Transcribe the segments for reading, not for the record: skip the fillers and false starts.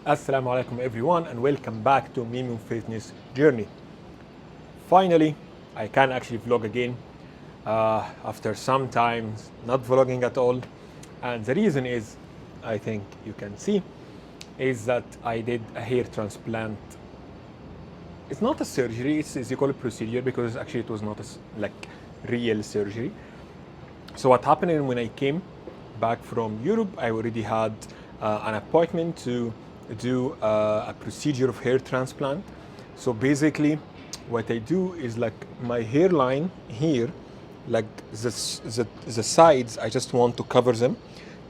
Assalamu alaikum everyone and welcome back to Meme Fitness Journey. Finally, I can actually vlog again after some time not vlogging at all. And the reason is, I think you can see, is that I did a hair transplant. It's not a surgery, it's you call it procedure because actually it was not like real surgery. So what happened when I came back from Europe, I already had an appointment to do a procedure of hair transplant. So basically, what I do is like my hairline here, like the sides, I just want to cover them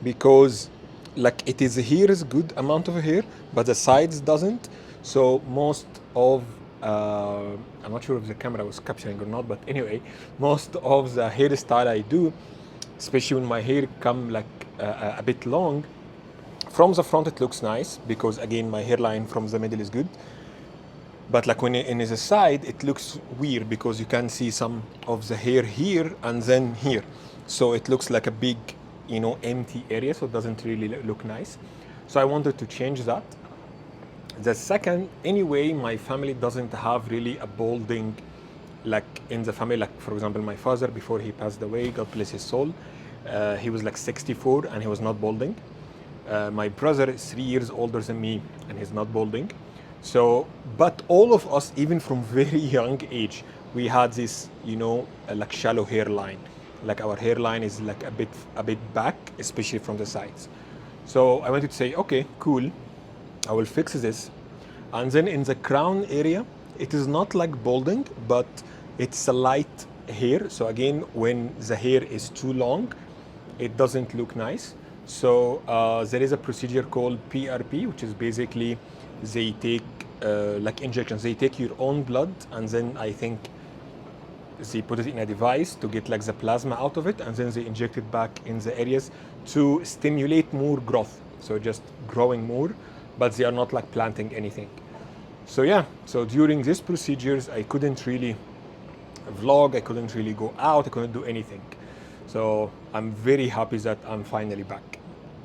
because like it is here is good amount of hair, but the sides doesn't. So most of I'm not sure if the camera was capturing or not, but anyway, most of the hairstyle I do, especially when my hair come like a bit long, from the front it looks nice because again my hairline from the middle is good, but like when it is the side it looks weird because you can see some of the hair here and then here, so it looks like a big empty area, so it doesn't really look nice. So I wanted to change that. The second, anyway, my family doesn't have really a balding like in the family. Like for example, my father before he passed away, God bless his soul, he was like 64 and he was not balding. My brother is 3 years older than me and he's not balding. So, but all of us, even from very young age, we had this, like shallow hairline. Like our hairline is like a bit back, especially from the sides. So I wanted to say, okay, cool, I will fix this. And then in the crown area, it is not like balding, but it's a light hair. So again, when the hair is too long, it doesn't look nice. So there is a procedure called PRP, which is basically they take like injections. They take your own blood and then I think they put it in a device to get like the plasma out of it, and then they inject it back in the areas to stimulate more growth. So just growing more, but they are not like planting anything. So yeah, so during these procedures, I couldn't really vlog, I couldn't really go out, I couldn't do anything. So I'm very happy that I'm finally back.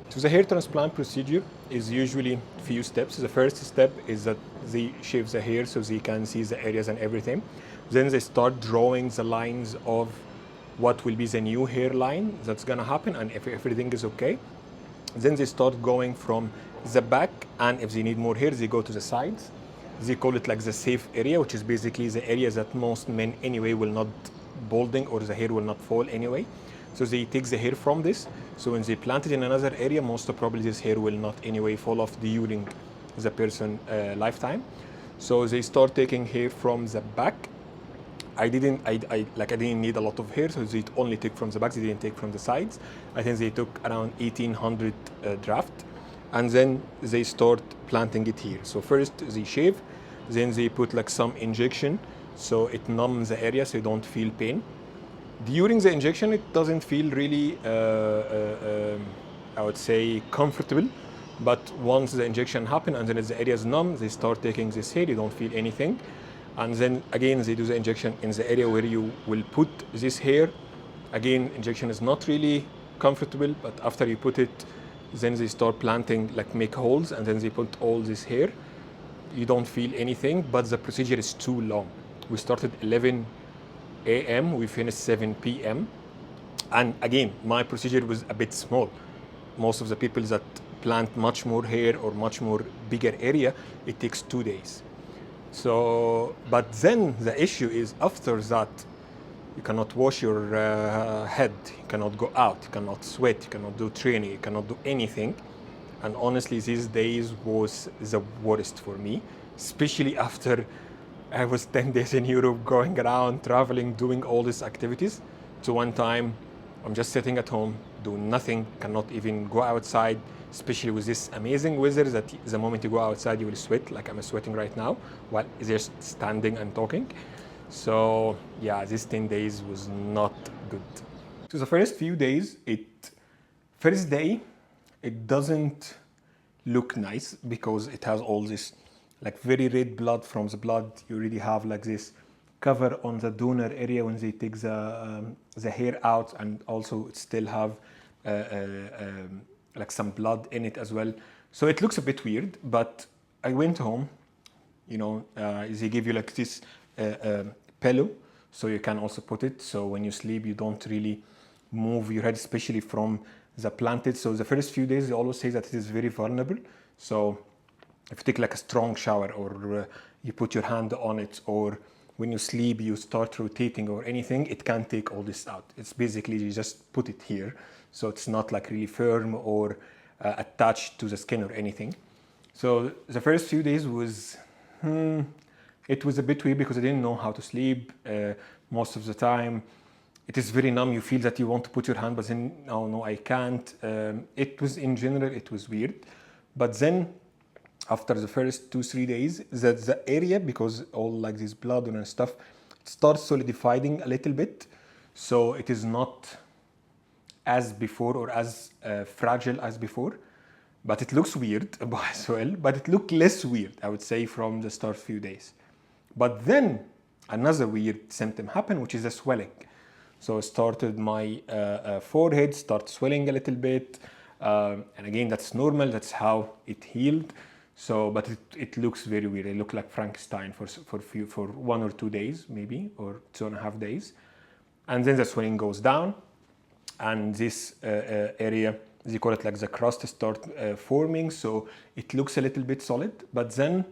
So the hair transplant procedure is usually few steps. The first step is that they shave the hair so they can see the areas and everything. Then they start drawing the lines of what will be the new hairline that's gonna happen, and if everything is okay, then they start going from the back, and if they need more hair, they go to the sides. They call it like the safe area, which is basically the area that most men anyway will not balding or the hair will not fall anyway. So they take the hair from this. So when they plant it in another area, most probably this hair will not anyway fall off during the person lifetime. So they start taking hair from the back. I didn't need a lot of hair, so they only took from the back. They didn't take from the sides. I think they took around 1,800 draft, and then they start planting it here. So first they shave, then they put like some injection, so it numbs the area so you don't feel pain. During the injection, it doesn't feel really, I would say, comfortable. But once the injection happens and then the area is numb, they start taking this hair, you don't feel anything. And then again, they do the injection in the area where you will put this hair. Again, injection is not really comfortable, but after you put it, then they start planting, like make holes, and then they put all this hair. You don't feel anything, but the procedure is too long. We started 11 a.m., we finished 7 p.m. And again, my procedure was a bit small. Most of the people that plant much more hair or much more bigger area, it takes 2 days. So, but then the issue is after that, you cannot wash your head, you cannot go out, you cannot sweat, you cannot do training, you cannot do anything. And honestly, these days was the worst for me, especially after I was 10 days in Europe, going around, traveling, doing all these activities. So one time, I'm just sitting at home, doing nothing, cannot even go outside, especially with this amazing weather that the moment you go outside, you will sweat, like I'm sweating right now, while just standing and talking. So yeah, these 10 days was not good. So the first few days, first day, it doesn't look nice because it has all this like very red blood. From the blood, you already have like this cover on the donor area when they take the hair out, and also it still have like some blood in it as well. So it looks a bit weird, but I went home, they give you like this pillow, so you can also put it, so when you sleep you don't really move your head, especially from the planted. So the first few days they always say that it is very vulnerable. So if you take like a strong shower, or you put your hand on it, or when you sleep you start rotating or anything, it can take all this out. It's basically you just put it here, so it's not like really firm or attached to the skin or anything. So the first few days was it was a bit weird because I didn't know how to sleep most of the time. It is very numb. You feel that you want to put your hand, but then no, I can't. It was, in general, it was weird. But then after the first 2-3 days, the area, because all like this blood and stuff, it starts solidifying a little bit. So it is not as before or as fragile as before. But it looks weird as well, but it looked less weird, I would say, from the start few days. But then another weird symptom happened, which is a swelling. So it started my forehead, start swelling a little bit. And again, that's normal, that's how it healed. So, but it looks very weird. It looked like Frankenstein for 1 or 2 days, maybe, or 2.5 days. And then the swelling goes down, and this area, they call it like the crust, start forming, so it looks a little bit solid, but then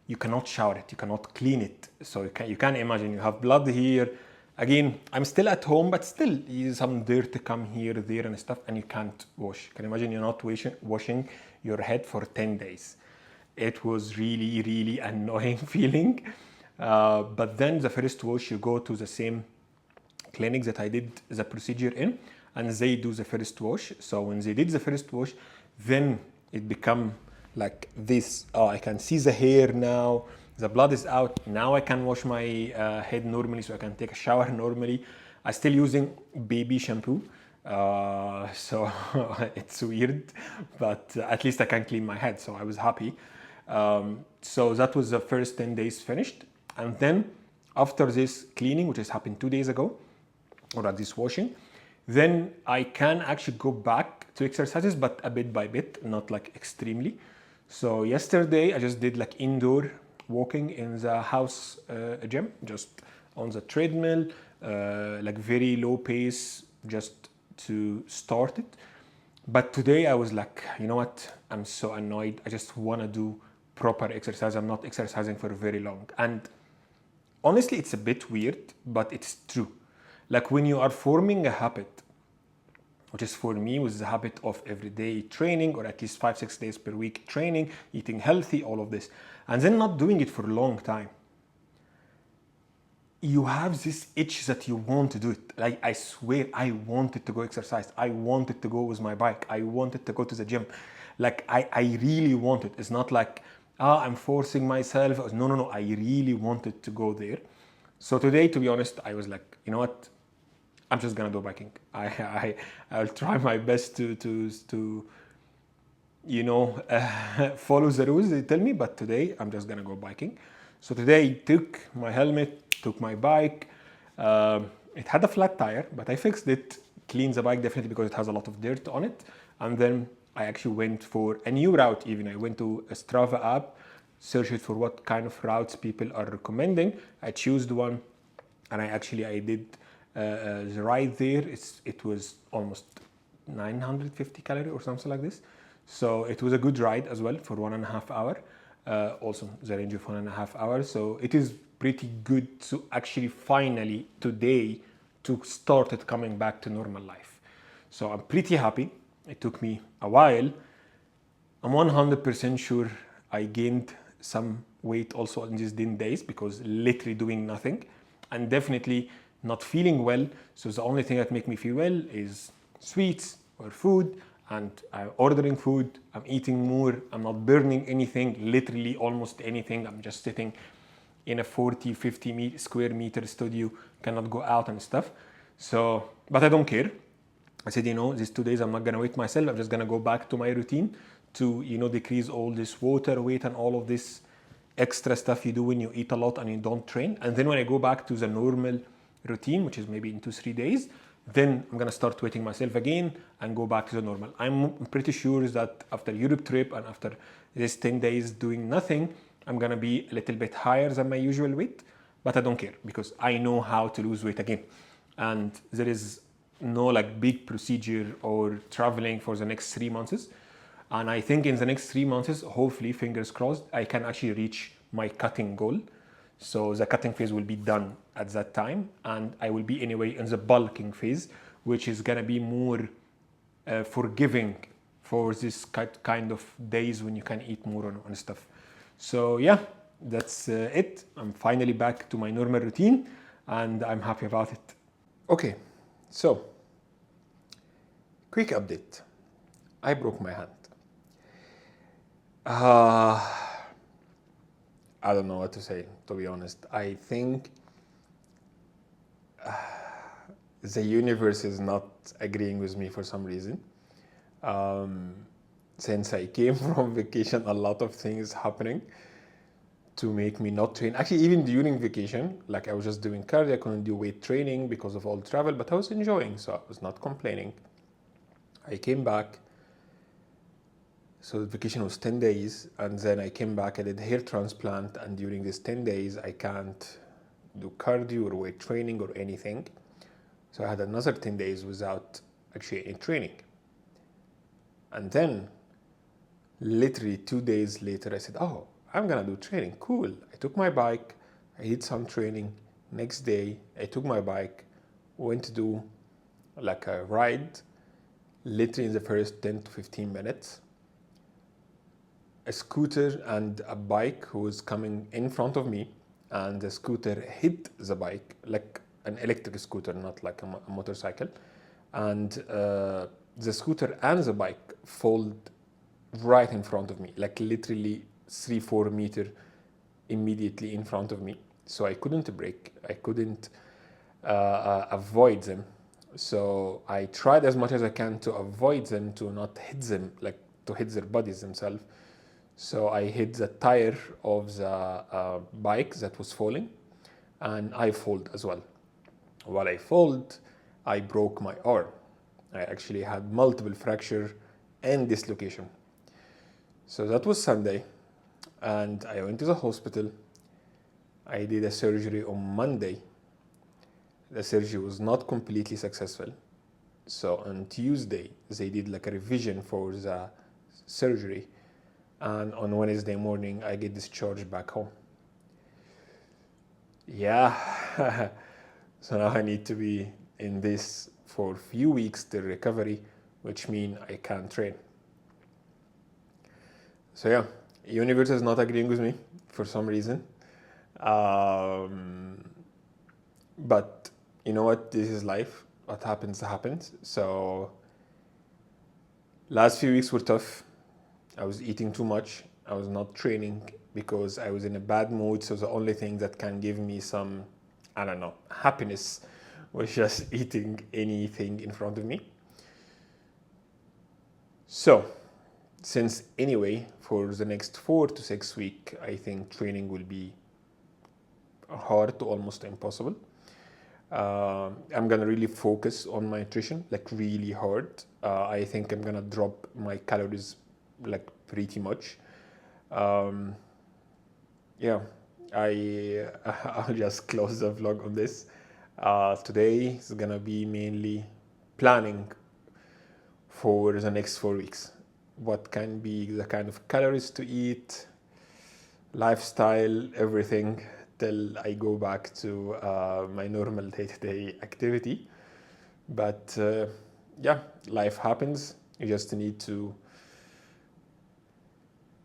you cannot shower it, you cannot clean it. So you can imagine you have blood here. Again, I'm still at home, but still some dirt come here, there and stuff, and you can't wash. You can imagine you're not washing your head for 10 days. It was really, really annoying feeling. But then the first wash, you go to the same clinic that I did the procedure in, and they do the first wash. So when they did the first wash, then it become like this. Oh, I can see the hair now. The blood is out. Now I can wash my head normally, so I can take a shower normally. I'm still using baby shampoo. So it's weird, but at least I can clean my head. So I was happy. So that was the first 10 days finished. And then after this cleaning, which has happened 2 days ago, or at this washing, then I can actually go back to exercises, but a bit by bit, not like extremely. So yesterday I just did like indoor walking in the house gym, just on the treadmill, like very low pace, just to start it. But today I was like, you know what, I'm so annoyed. I just want to do proper exercise. I'm not exercising for very long. And honestly, it's a bit weird, but it's true. Like when you are forming a habit, which is for me was the habit of everyday training, or at least 5-6 days per week training, eating healthy, all of this, and then not doing it for a long time, you have this itch that you want to do it. Like, I swear, I wanted to go exercise. I wanted to go with my bike. I wanted to go to the gym. Like, I really wanted. It's not like, I'm forcing myself. No. I really wanted to go there. So today, to be honest, I was like, you know what? I'm just gonna do biking. I'll try my best to follow the rules they tell me, but today I'm just gonna go biking. So today I took my helmet, took my bike. It had a flat tire, but I fixed it, cleaned the bike definitely because it has a lot of dirt on it. And then I actually went for a new route even. I went to a Strava app, searched for what kind of routes people are recommending. I chose the one, and I did the ride there. It was almost 950 calories or something like this. So it was a good ride as well for 1.5 hours. Also the range of 1.5 hours. So it is pretty good to actually finally today to start it coming back to normal life. So I'm pretty happy. It took me a while. I'm 100% sure I gained some weight also in these 10 days because literally doing nothing, and definitely not feeling well. So the only thing that make me feel well is sweets or food, and I'm ordering food, I'm eating more, I'm not burning anything, literally almost anything. I'm just sitting in a 40-50 square meter studio, cannot go out and stuff. So, but I don't care. I said, these 2 days I'm not gonna wait myself. I'm just gonna go back to my routine to, decrease all this water weight and all of this extra stuff you do when you eat a lot and you don't train. And then when I go back to the normal routine, which is maybe in 2-3 days, then I'm gonna start weighting myself again and go back to the normal. I'm pretty sure that after Europe trip and after this 10 days doing nothing, I'm gonna be a little bit higher than my usual weight, but I don't care because I know how to lose weight again. And there is no like big procedure or traveling for the next 3 months. And I think in the next 3 months, hopefully, fingers crossed, I can actually reach my cutting goal. So the cutting phase will be done at that time, and I will be anyway in the bulking phase, which is gonna be more forgiving for this kind of days when you can eat more on stuff. So yeah, that's it. I'm finally back to my normal routine, and I'm happy about it. Okay, so quick update. I broke my hand. I don't know what to say, to be honest. I think the universe is not agreeing with me for some reason. Since I came from vacation, a lot of things happening to make me not train. Actually, even during vacation, like I was just doing cardio, I couldn't do weight training because of all travel, but I was enjoying, so I was not complaining. I came back. So the vacation was 10 days, and then I came back, I did hair transplant, and during these 10 days, I can't do cardio or weight training or anything. So I had another 10 days without actually any training. And then, literally 2 days later, I said, oh, I'm gonna do training, cool. I took my bike, I did some training. Next day, I took my bike, went to do like a ride, literally in the first 10 to 15 minutes. A scooter and a bike who was coming in front of me, and the scooter hit the bike, like an electric scooter, not like a motorcycle. And the scooter and the bike fall right in front of me, like literally 3-4 meters immediately in front of me. So I couldn't brake, I couldn't avoid them. So I tried as much as I can to avoid them, to not hit them, like to hit their bodies themselves. So I hit the tire of the bike that was falling, and I fall as well. While I fall, I broke my arm. I actually had multiple fracture and dislocation. So that was Sunday, and I went to the hospital. I did a surgery on Monday. The surgery was not completely successful. So on Tuesday, they did like a revision for the surgery. And on Wednesday morning, I get discharged back home. Yeah, so now I need to be in this for a few weeks till recovery, which means I can't train. So yeah, universe is not agreeing with me for some reason. But you know what? This is life. What happens, happens. So last few weeks were tough. I was eating too much. I was not training because I was in a bad mood. So the only thing that can give me some, I don't know, happiness was just eating anything in front of me. So since anyway, for the next 4 to 6 weeks, I think training will be hard to almost impossible. I'm gonna really focus on my nutrition, like really hard. I think I'm gonna drop my calories like pretty much. Yeah, I'll just close the vlog on this. Today is gonna be mainly planning for the next 4 weeks. What can be the kind of calories to eat, lifestyle, everything, till I go back to my normal day-to-day activity. But yeah, life happens. You just need to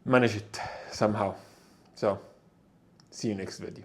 manage it somehow. So, see you next video.